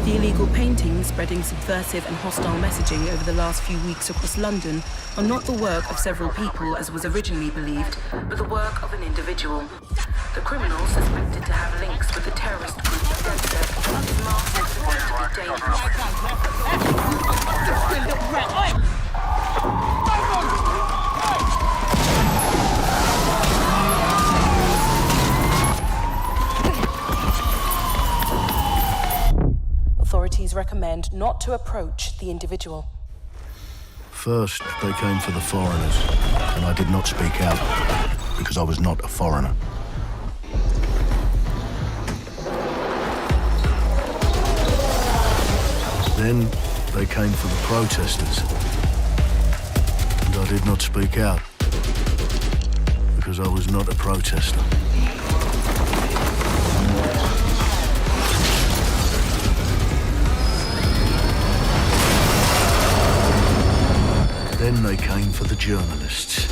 The illegal paintings spreading subversive and hostile messaging over the last few weeks across London are not the work of several people as was originally believed, but the work of an individual. The criminal, suspected to have links with the terrorist group DevSec, is masked as supposed to be dangerous. Authorities recommend not to approach the individual. First, they came for the foreigners, and I did not speak out, because I was not a foreigner. Then, they came for the protesters, and I did not speak out, because I was not a protester. Then they came for the journalists,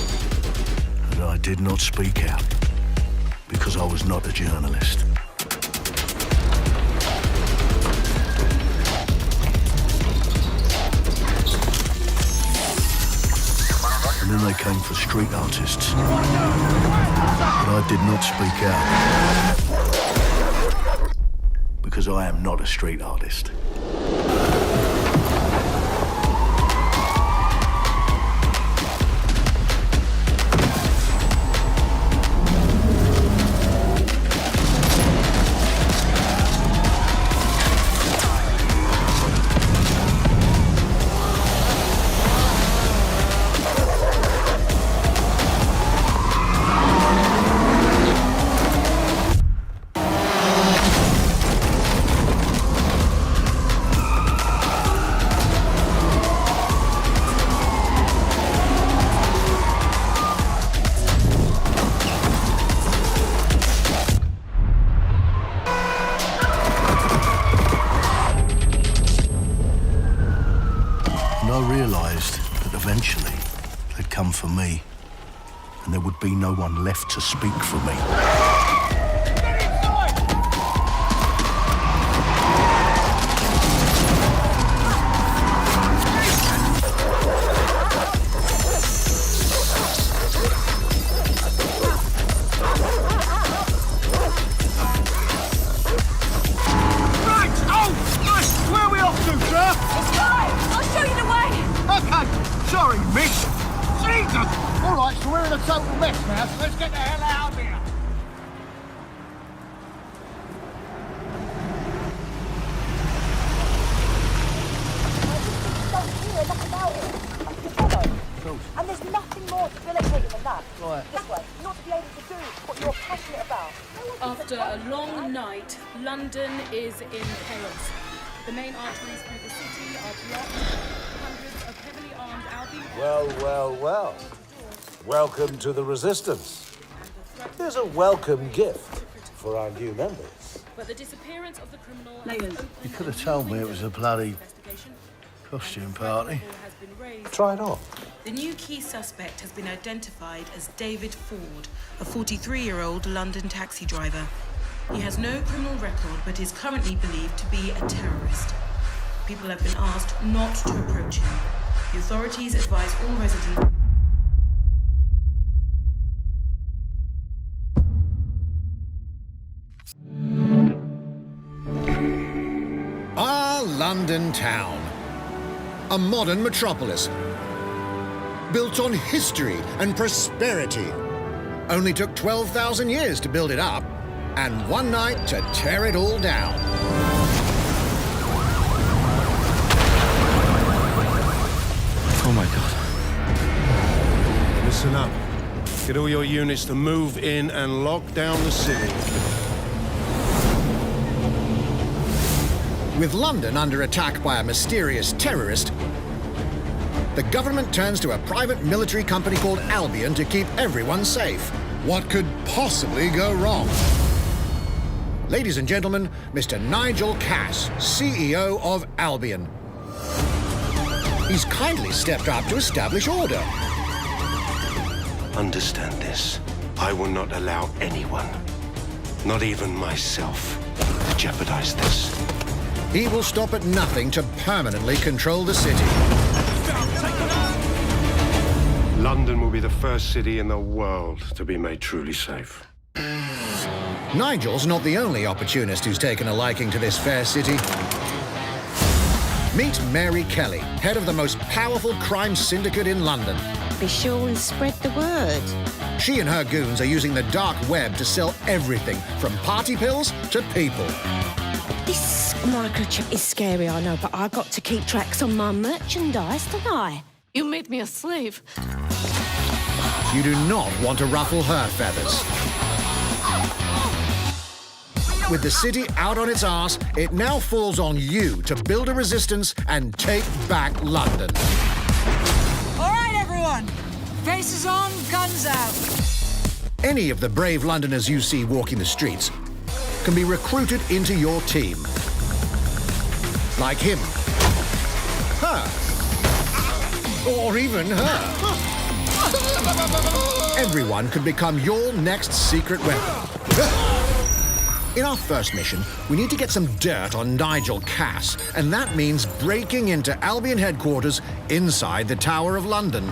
and I did not speak out, because I was not a journalist. And then they came for street artists, and I did not speak out, because I am not a street artist. Eventually, they'd come for me, and there would be no one left to speak for me. Right! Oh! Nice! Where are we off to, sir? It's fine! I'll show you the way! Okay! Sorry, miss. Jesus! All right, so we're in a total mess now, so let's get the hell out of here. And there's nothing more debilitating than that. Right. This way, not to be able to do what you're passionate about. After a long night, London is in chaos. The main arteries through the city are blocked. Hundreds of heavily armed Albion... Well. Welcome to the Resistance. Here's a welcome gift for our new members. But the disappearance of the criminal... You could have told me it was a bloody costume party. Try it on. The new key suspect has been identified as David Ford, a 43-year-old London taxi driver. He has no criminal record, but is currently believed to be a terrorist. People have been asked not to approach him. The authorities advise all residents... Our London town. A modern metropolis. Built on history and prosperity. Only took 12,000 years to build it up, and one night to tear it all down. Oh my God. Listen up. Get all your units to move in and lock down the city. With London under attack by a mysterious terrorist, the government turns to a private military company called Albion to keep everyone safe. What could possibly go wrong? Ladies and gentlemen, Mr. Nigel Cass, CEO of Albion. He's kindly stepped up to establish order. Understand this. I will not allow anyone, not even myself, to jeopardize this. he will stop at nothing to permanently control the city. London will be the first city in the world to be made truly safe. Nigel's not the only opportunist who's taken a liking to this fair city. Meet Mary Kelly, head of the most powerful crime syndicate in London. Be sure and spread the word. She and her goons are using the dark web to sell everything from party pills to people. This microchip is scary, I know, but I got to keep tracks on my merchandise, don't I? You made me a slave. You do not want to ruffle her feathers. With the city out on its arse, it now falls on you to build a resistance and take back London. All right, everyone. Faces on, guns out. Any of the brave Londoners you see walking the streets can be recruited into your team. Like him. Her. Or even her. Everyone could become your next secret weapon. In our first mission, we need to get some dirt on Nigel Cass, and that means breaking into Albion headquarters inside the Tower of London.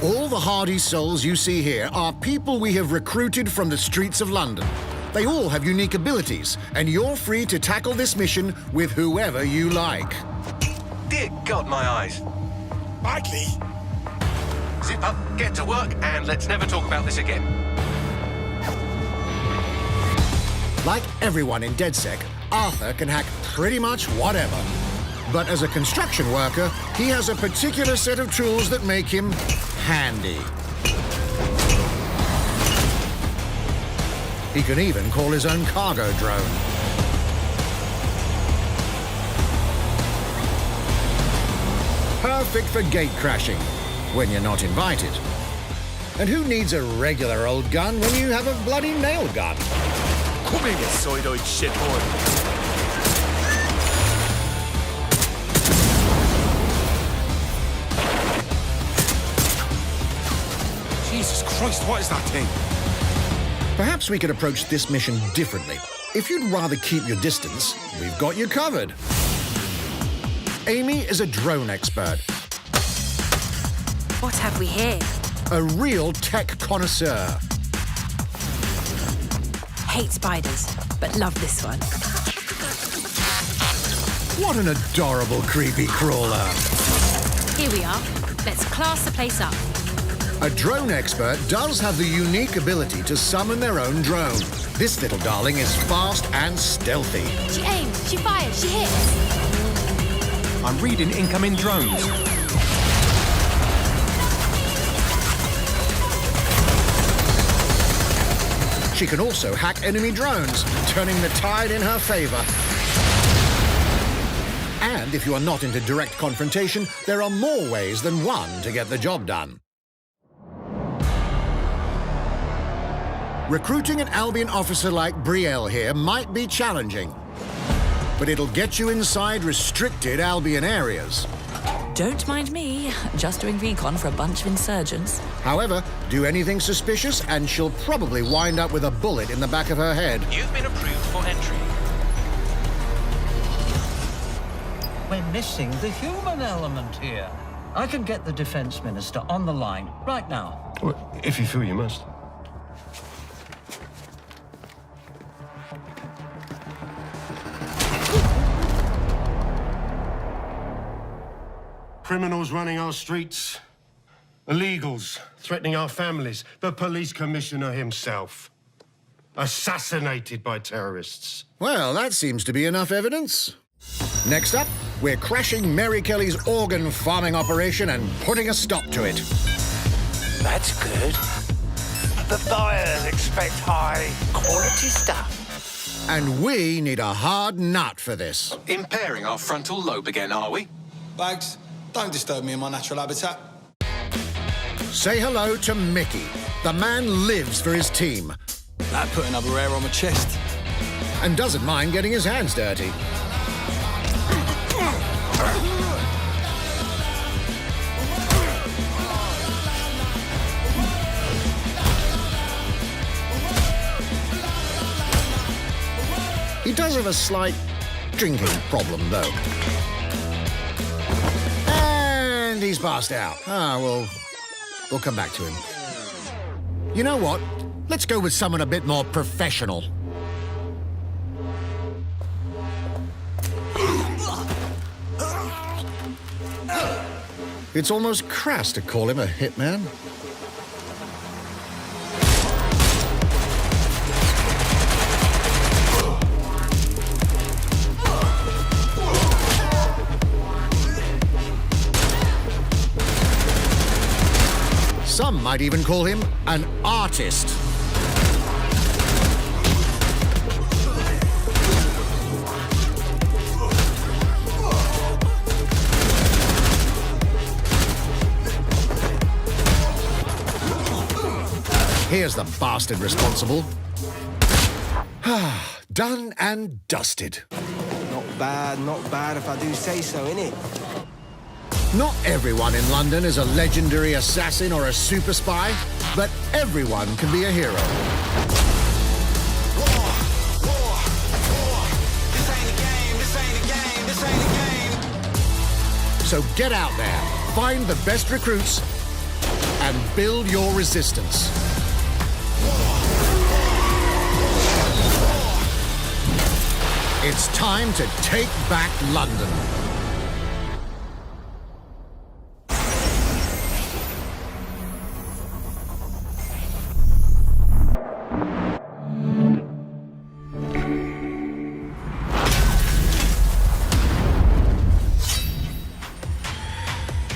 All the hardy souls you see here are people we have recruited from the streets of London. They all have unique abilities, and you're free to tackle this mission with whoever you like. Dear God, my eyes. Badly? Zip up, get to work, and let's never talk about this again. Like everyone in DedSec, Arthur can hack pretty much whatever. But as a construction worker, he has a particular set of tools that make him handy. He can even call his own cargo drone. Perfect for gate crashing, when you're not invited. And who needs a regular old gun when you have a bloody nail gun? Come here, you soidoid shitboy. Jesus Christ, what is that thing? Perhaps we could approach this mission differently. If you'd rather keep your distance, we've got you covered. Amy is a drone expert. What have we here? A real tech connoisseur. Hate spiders, but love this one. What an adorable creepy crawler. Here we are. Let's class the place up. A drone expert does have the unique ability to summon their own drone. This little darling is fast and stealthy. She aims, she fires, she hits. I'm reading incoming drones. She can also hack enemy drones, turning the tide in her favor. And if you are not into direct confrontation, there are more ways than one to get the job done. Recruiting an Albion officer like Brielle here might be challenging, but it'll get you inside restricted Albion areas. Don't mind me, just doing recon for a bunch of insurgents. However, do anything suspicious and she'll probably wind up with a bullet in the back of her head. You've been approved for entry. We're missing the human element here. I can get the Defence Minister on the line right now. Well, if you feel you must. Criminals running our streets, illegals threatening our families, the police commissioner himself, assassinated by terrorists. Well, that seems to be enough evidence. Next up, we're crashing Mary Kelly's organ farming operation and putting a stop to it. That's good. The buyers expect high quality stuff. And we need a hard nut for this. Impairing our frontal lobe again, are we? Bags, don't disturb me in my natural habitat. Say hello to Mickey. The man lives for his team. That put another hair on my chest. And doesn't mind getting his hands dirty. He does have a slight drinking problem, though. And he's passed out. We'll come back to him. You know what? Let's go with someone a bit more professional. It's almost crass to call him a hitman. Some might even call him an artist. Here's the bastard responsible. Done and dusted. Not bad if I do say so, innit? Not everyone in London is a legendary assassin or a super spy, but everyone can be a hero. So get out there, find the best recruits, and build your resistance. It's time to take back London.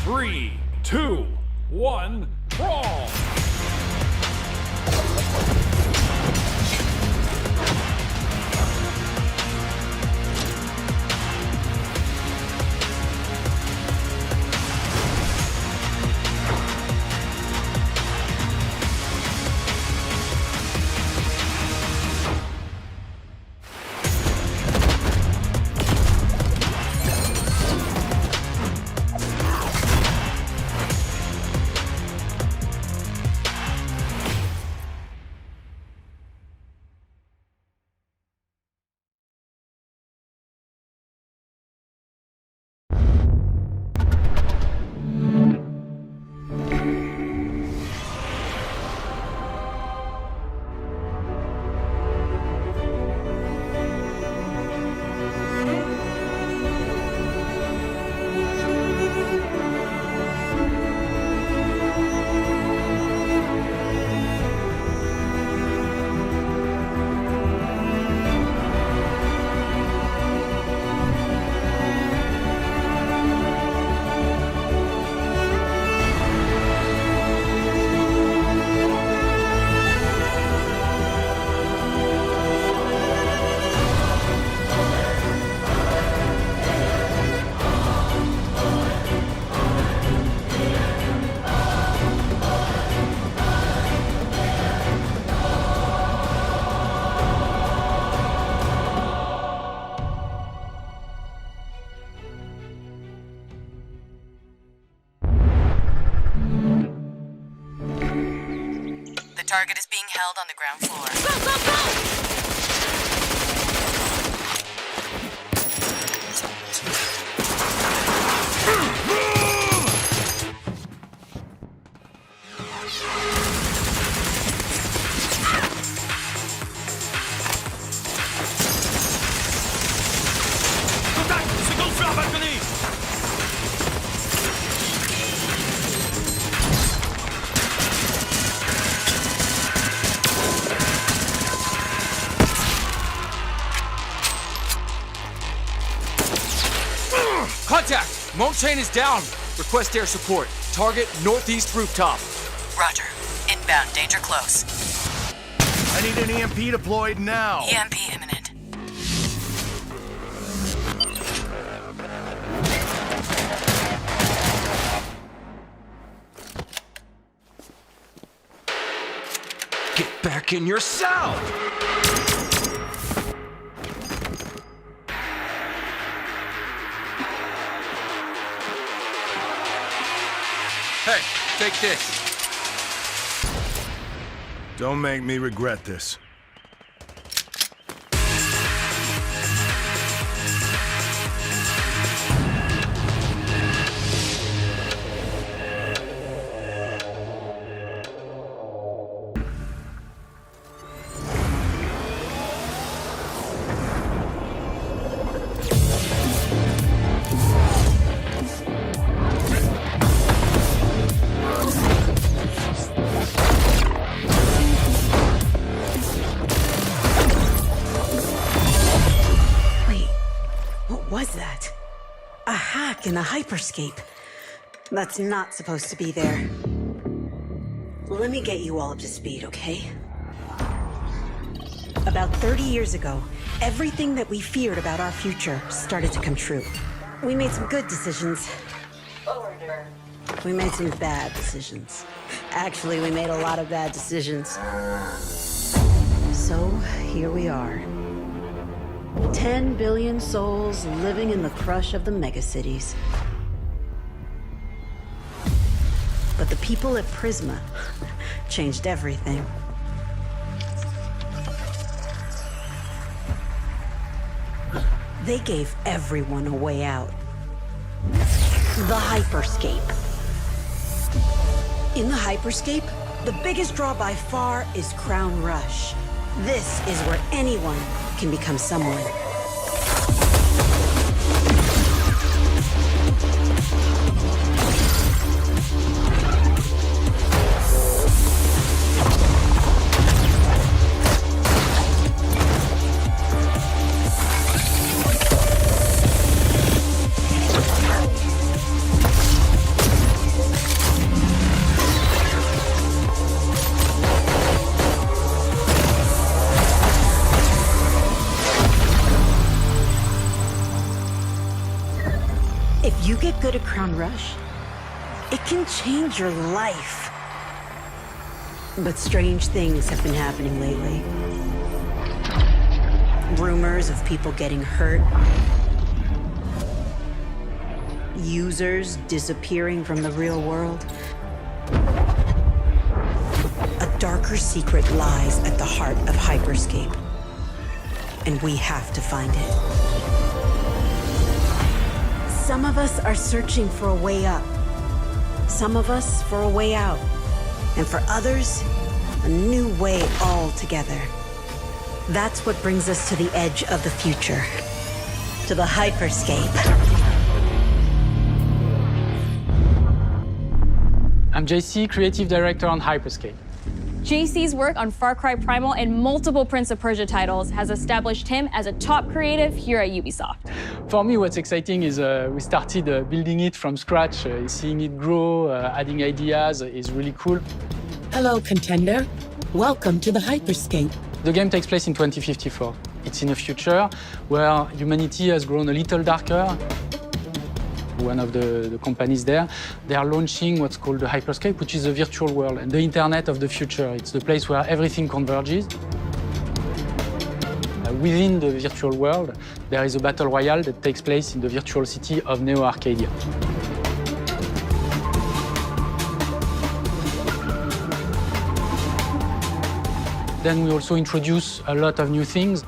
Three, two, one, brawl! Target is being held on the ground floor. Go, go, go! Contact! Seconde sur la balcony! Contact! Monk chain is down. Request air support. Target northeast rooftop. Roger. Inbound. Danger close. I need an EMP deployed now. EMP imminent. Get back in your cell! Hey, take this. Don't make me regret this. was that? A hack in the HyperScape. That's not supposed to be there. Let me get you all up to speed, okay? About 30 years ago, everything that we feared about our future started to come true. We made some good decisions. We made some bad decisions. Actually, we made a lot of bad decisions. So, here we are. 10 billion souls living in the crush of the megacities. But the people at Prisma changed everything. They gave everyone a way out. The HyperScape. In the HyperScape, the biggest draw by far is Crown Rush. This is where anyone can become someone. If you get good at Crown Rush, it can change your life. But strange things have been happening lately. Rumors of people getting hurt. Users disappearing from the real world. A darker secret lies at the heart of HyperScape. And we have to find it. Some of us are searching for a way up. Some of us for a way out. And for others, a new way altogether. That's what brings us to the edge of the future. To the HyperScape. I'm JC, Creative Director on HyperScape. JC's work on Far Cry Primal and multiple Prince of Persia titles has established him as a top creative here at Ubisoft. For me, what's exciting is we started building it from scratch. Seeing it grow, adding ideas is really cool. Hello, contender. Welcome to the HyperScape. The game takes place in 2054. It's in a future where humanity has grown a little darker. One of the companies there, they are launching what's called the HyperScape, which is a virtual world and the internet of the future. It's the place where everything converges. Within the virtual world, there is a battle royale that takes place in the virtual city of Neo Arcadia. Then we also introduce a lot of new things.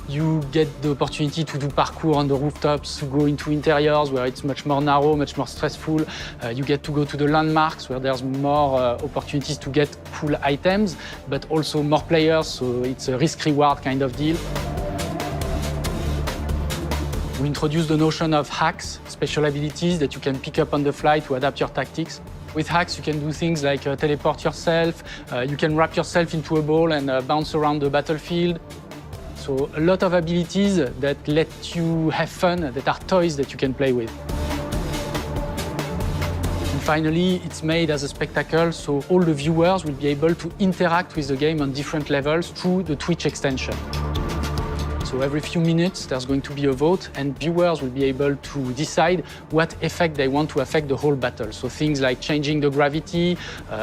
You get the opportunity to do parkour on the rooftops, to go into interiors where it's much more narrow, much more stressful. You get to go to the landmarks where there's more opportunities to get cool items, but also more players, so it's a risk-reward kind of deal. We introduce the notion of hacks, special abilities that you can pick up on the fly to adapt your tactics. With hacks, you can do things like teleport yourself, you can wrap yourself into a ball and bounce around the battlefield. So a lot of abilities that let you have fun, that are toys that you can play with. And finally, it's made as a spectacle, so all the viewers will be able to interact with the game on different levels through the Twitch extension. So every few minutes, there's going to be a vote, and viewers will be able to decide what effect they want to affect the whole battle. So things like changing the gravity,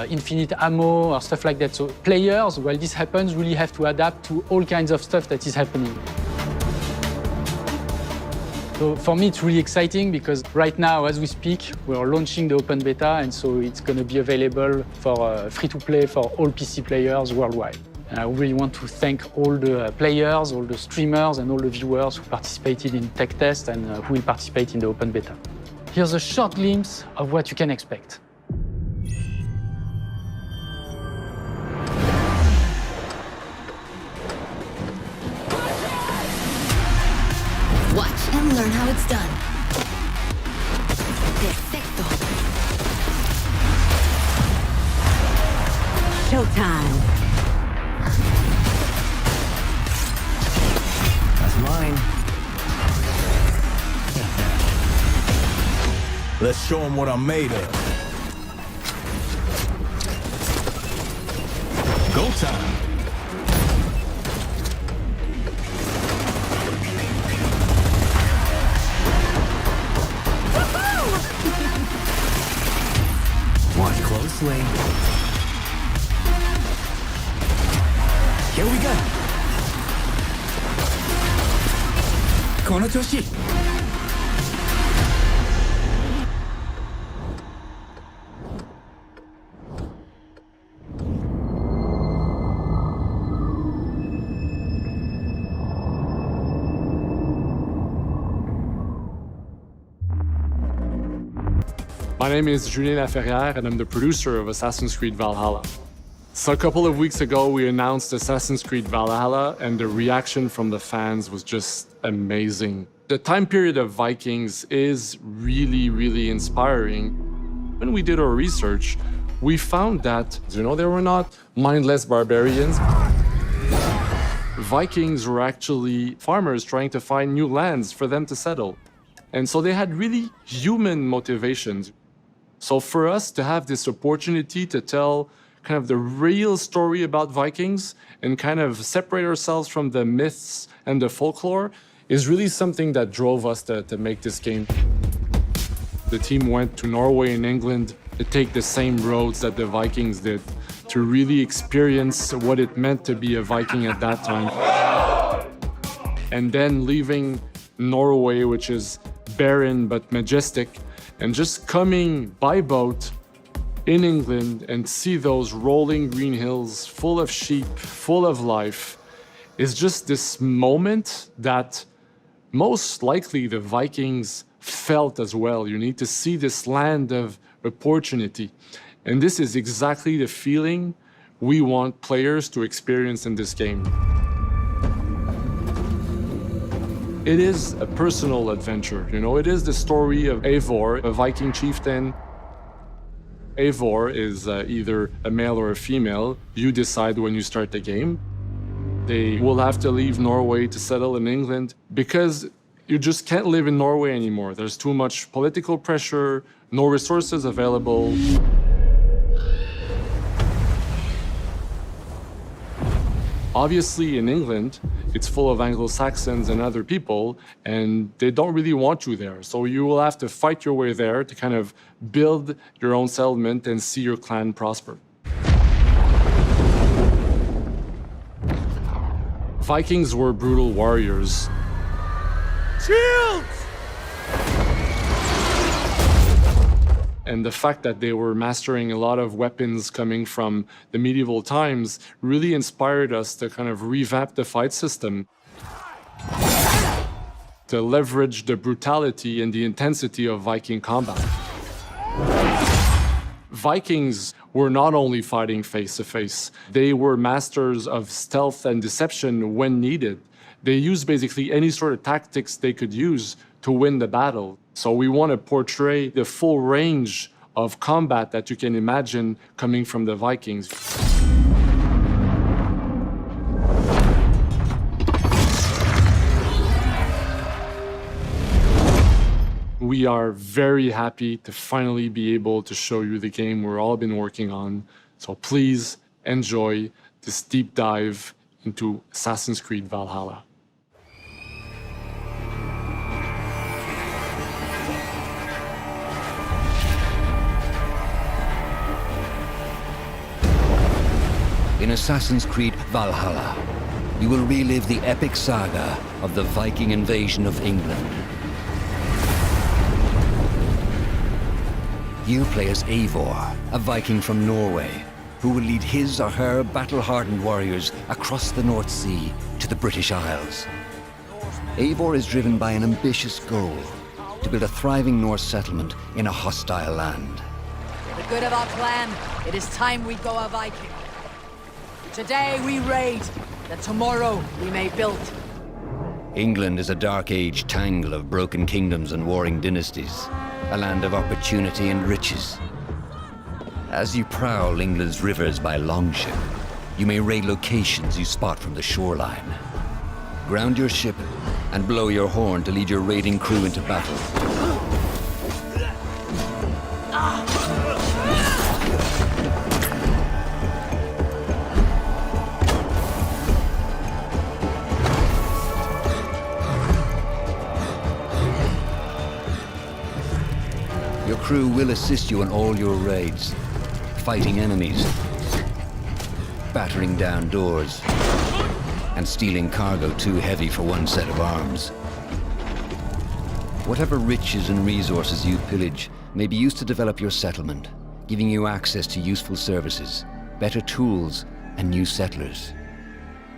infinite ammo, or stuff like that. So players, while this happens, really have to adapt to all kinds of stuff that is happening. So for me, it's really exciting because right now, as we speak, we're launching the open beta, and so it's going to be available for free-to-play for all PC players worldwide. And I really want to thank all the players, all the streamers, and all the viewers who participated in tech test and who will participate in the open beta. Here's a short glimpse of what you can expect. Watch and learn how it's done. Perfecto. Showtime. That's mine. Let's show them what I'm made of. Go time. Watch closely. Here we go. この調子。My name is Julien Laferrière, and I'm the producer of Assassin's Creed Valhalla. So a couple of weeks ago, we announced Assassin's Creed Valhalla, and the reaction from the fans was just amazing. The time period of Vikings is really, really inspiring. When we did our research, we found that, they were not mindless barbarians. Vikings were actually farmers trying to find new lands for them to settle. And so they had really human motivations. So for us to have this opportunity to tell kind of the real story about Vikings and kind of separate ourselves from the myths and the folklore is really something that drove us to make this game. The team went to Norway and England to take the same roads that the Vikings did, to really experience what it meant to be a Viking at that time. And then leaving Norway, which is barren but majestic, and just coming by boat in England and see those rolling green hills full of sheep, full of life, is just this moment that most likely the Vikings felt as well. You need to see this land of opportunity. And this is exactly the feeling we want players to experience in this game. It is a personal adventure, it is the story of Eivor, a Viking chieftain. Eivor is either a male or a female. You decide when you start the game. They will have to leave Norway to settle in England because you just can't live in Norway anymore. There's too much political pressure, no resources available. Obviously, in England, it's full of Anglo-Saxons and other people, and they don't really want you there. So you will have to fight your way there to kind of build your own settlement and see your clan prosper. Vikings were brutal warriors. Shields! And the fact that they were mastering a lot of weapons coming from the medieval times really inspired us to kind of revamp the fight system, to leverage the brutality and the intensity of Viking combat. Vikings were not only fighting face-to-face, they were masters of stealth and deception when needed. They used basically any sort of tactics they could use to win the battle. So we want to portray the full range of combat that you can imagine coming from the Vikings. We are very happy to finally be able to show you the game we've all been working on. So please enjoy this deep dive into Assassin's Creed Valhalla. In Assassin's Creed Valhalla, you will relive the epic saga of the Viking invasion of England. You play as Eivor, a Viking from Norway, who will lead his or her battle-hardened warriors across the North Sea to the British Isles. Eivor is driven by an ambitious goal, to build a thriving Norse settlement in a hostile land. For the good of our clan, it is time we go a Viking. Today we raid, that tomorrow we may build. England is a dark age tangle of broken kingdoms and warring dynasties, a land of opportunity and riches. As you prowl England's rivers by longship, you may raid locations you spot from the shoreline. Ground your ship and blow your horn to lead your raiding crew into battle. Your crew will assist you in all your raids, fighting enemies, battering down doors, and stealing cargo too heavy for one set of arms. Whatever riches and resources you pillage may be used to develop your settlement, giving you access to useful services, better tools, and new settlers.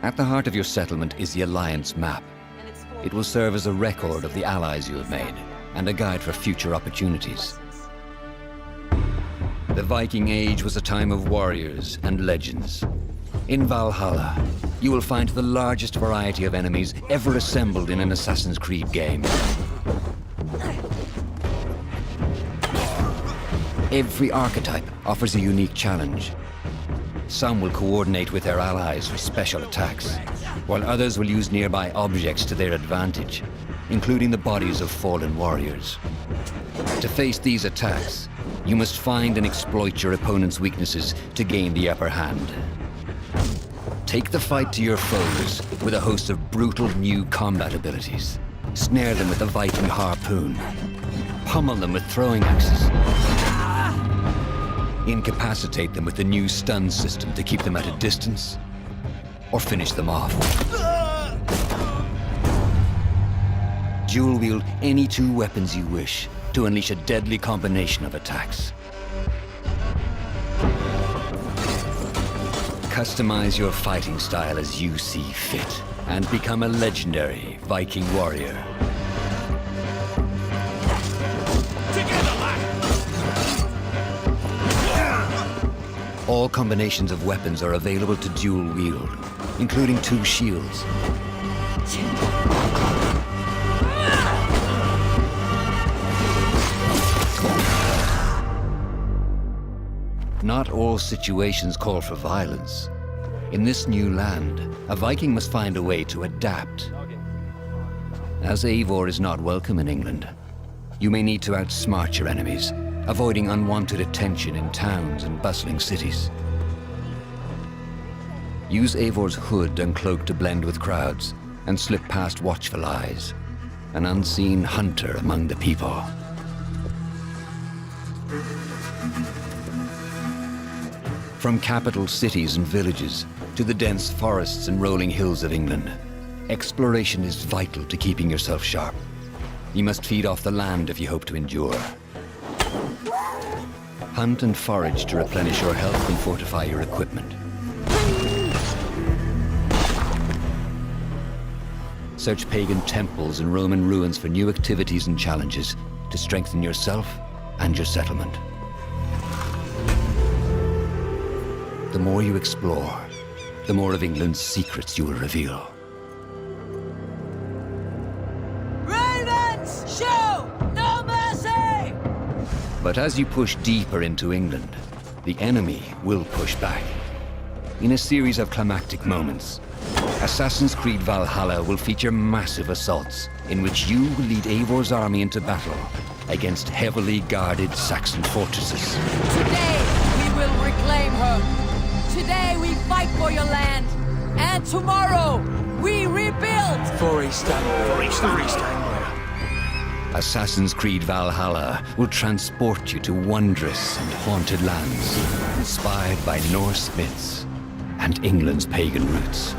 At the heart of your settlement is the Alliance map. It will serve as a record of the allies you have made, and a guide for future opportunities. The Viking Age was a time of warriors and legends. In Valhalla, you will find the largest variety of enemies ever assembled in an Assassin's Creed game. Every archetype offers a unique challenge. Some will coordinate with their allies for special attacks, while others will use nearby objects to their advantage, including the bodies of fallen warriors. To face these attacks, you must find and exploit your opponent's weaknesses to gain the upper hand. Take the fight to your foes with a host of brutal new combat abilities. Snare them with a Viking harpoon. Pummel them with throwing axes. Incapacitate them with the new stun system to keep them at a distance, or finish them off. Dual wield any two weapons you wish to unleash a deadly combination of attacks. Customize your fighting style as you see fit, and become a legendary Viking warrior. All combinations of weapons are available to dual wield, including two shields. Not all situations call for violence. In this new land, a Viking must find a way to adapt. As Eivor is not welcome in England, you may need to outsmart your enemies, avoiding unwanted attention in towns and bustling cities. Use Eivor's hood and cloak to blend with crowds, and slip past watchful eyes, an unseen hunter among the people. From capital cities and villages to the dense forests and rolling hills of England, exploration is vital to keeping yourself sharp. You must feed off the land if you hope to endure. Hunt and forage to replenish your health and fortify your equipment. Search pagan temples and Roman ruins for new activities and challenges to strengthen yourself and your settlement. The more you explore, the more of England's secrets you will reveal. Ravens, show no mercy! But as you push deeper into England, the enemy will push back. In a series of climactic moments, Assassin's Creed Valhalla will feature massive assaults in which you will lead Eivor's army into battle against heavily guarded Saxon fortresses. Today, we will reclaim her. Today, we fight for your land. And tomorrow, we rebuild. For East Assassin's Creed Valhalla will transport you to wondrous and haunted lands, inspired by Norse myths and England's pagan roots.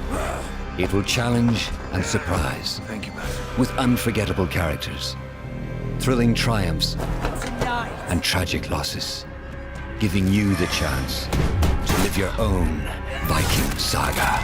It will challenge and surprise. Thank you, man. With unforgettable characters, thrilling triumphs, and tragic losses, giving you the chance to live your own Viking saga.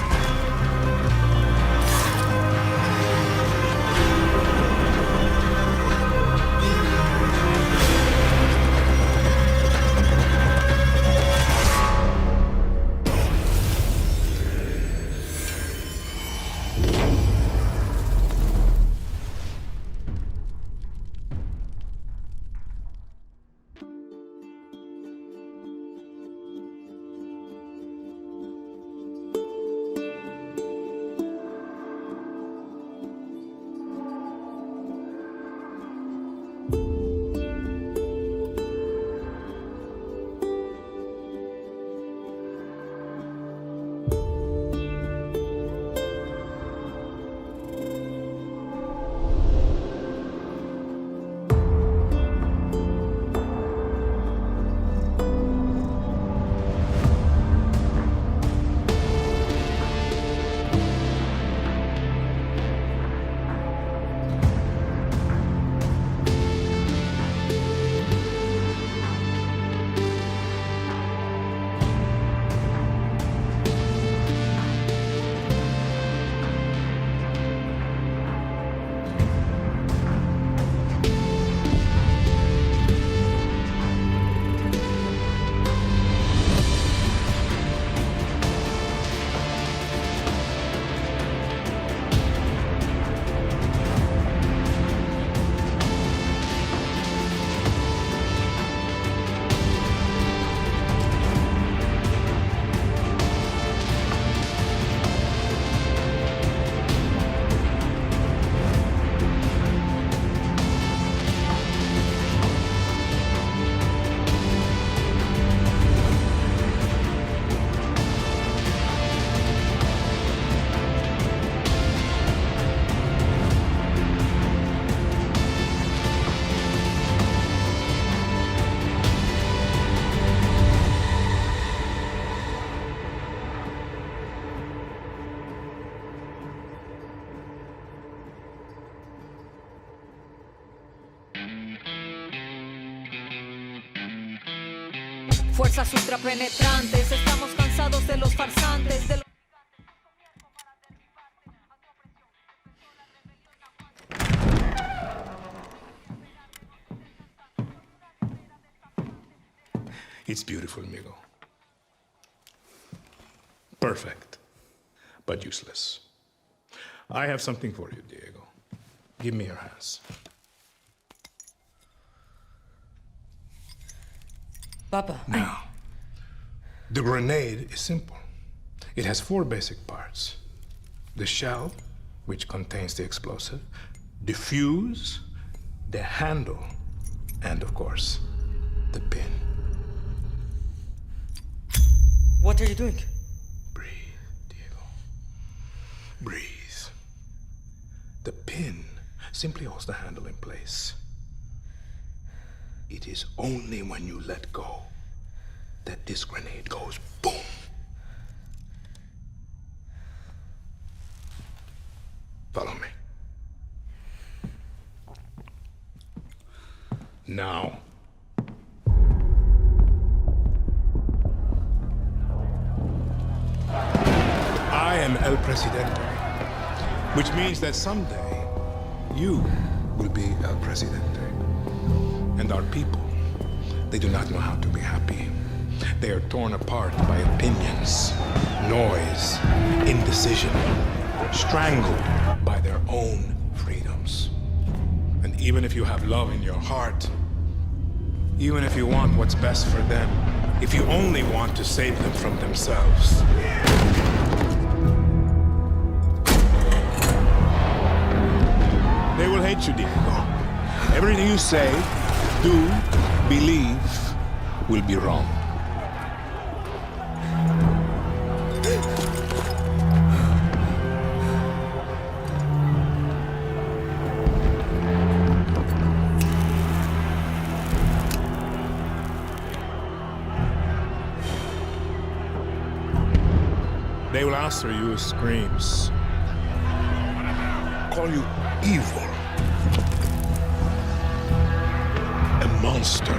Fuerzas ultrapenetrantes, estamos cansados de los farsantes, de It's beautiful, amigo. Perfect, but useless. I have something for you, Diego. Give me your hands. Papa. Now, the grenade is simple. It has 4 basic parts. The shell, which contains the explosive, the fuse, the handle, and of course, the pin. What are you doing? Breathe, Diego. Breathe. The pin simply holds the handle in place. It is only when you let go that this grenade goes boom. Follow me. Now, I am El Presidente, which means that someday you will be El Presidente. And our people, they do not know how to be happy. They are torn apart by opinions, noise, indecision, strangled by their own freedoms. And even if you have love in your heart, even if you want what's best for them, if you only want to save them from themselves, they will hate you, Diego. Everything you say, do, believe, will be wrong. They will answer you with screams, call you evil, a monster,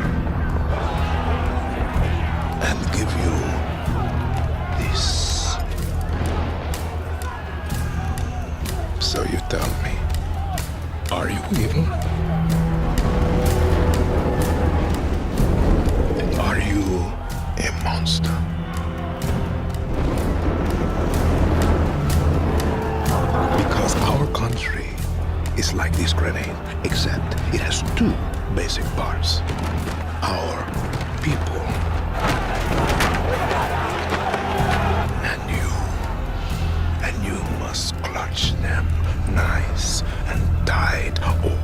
and give you this. So you tell me, are you evil? Are you a monster? Because our country is like this grenade, except it has 2 basic parts. Our people. And you must clutch them nice and tight, or